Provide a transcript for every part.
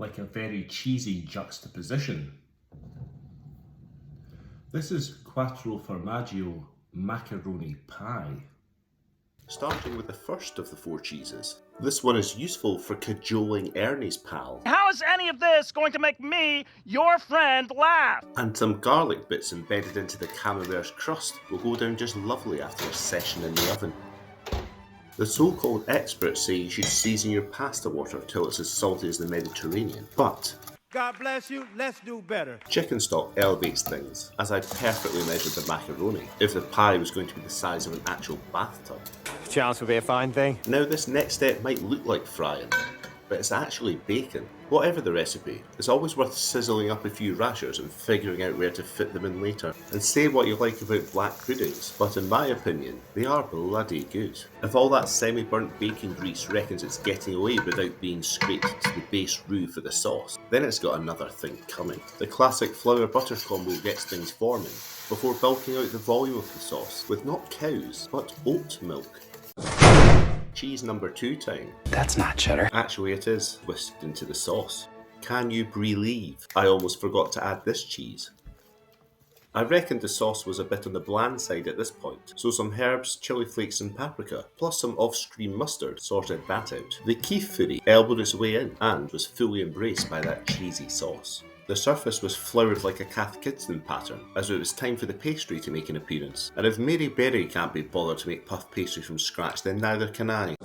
like a very cheesy juxtaposition. This is Quattro Formaggio Macaroni pie. Starting with the first of the 4 cheeses. This one is useful for cajoling Ernie's pal. How is any of this going to make me, your friend, laugh? And some garlic bits embedded into the camembert crust will go down just lovely after a session in the oven. The so-called experts say you should season your pasta water till it's as salty as the Mediterranean, but God bless you, let's do better. chicken stock elevates things, as I perfectly measured the macaroni, if the pie was going to be the size of an actual bathtub. Chance would be a fine thing. Now this next step might look like frying, but it's actually baking. Whatever the recipe, it's always worth sizzling up a few rashers and figuring out where to fit them in later. And say what you like about black puddings, but in my opinion, they are bloody good. If all that semi-burnt bacon grease reckons it's getting away without being scraped to the base roux for the sauce, then it's got another thing coming. The classic flour butter combo gets things forming, before bulking out the volume of the sauce with not cows, but oat milk. Cheese number 2 time. That's not cheddar. Actually it is, whisked into the sauce. Can you believe I almost forgot to add this cheese? I reckoned the sauce was a bit on the bland side at this point, so some herbs, chili flakes and paprika, plus some off-stream mustard sorted that out. The Keef Fury elbowed its way in and was fully embraced by that cheesy sauce. The surface was floured like a Cath Kidston pattern, as it was time for the pastry to make an appearance, and if Mary Berry can't be bothered to make puff pastry from scratch, then neither can I.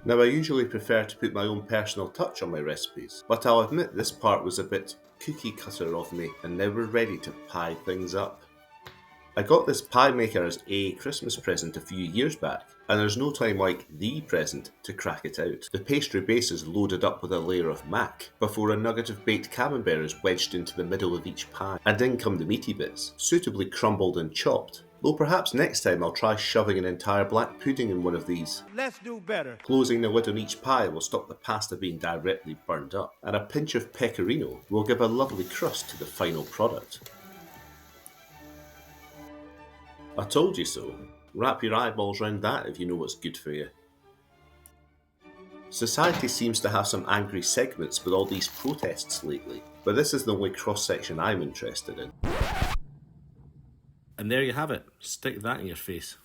Now I usually prefer to put my own personal touch on my recipes, but I'll admit this part was a bit cookie cutter of me, and now we're ready to pie things up. I got this pie maker as a Christmas present a few years back, and there's no time like the present to crack it out. The pastry base is loaded up with a layer of mac, before a nugget of baked camembert is wedged into the middle of each pie, and in come the meaty bits, suitably crumbled and chopped. Though perhaps next time I'll try shoving an entire black pudding in one of these. Let's do better. Closing the lid on each pie will stop the pasta being directly burned up, and a pinch of pecorino will give a lovely crust to the final product. I told you so. Wrap your eyeballs round that if you know what's good for you. Society seems to have some angry segments with all these protests lately, but this is the only cross-section I'm interested in. And there you have it. Stick that in your face.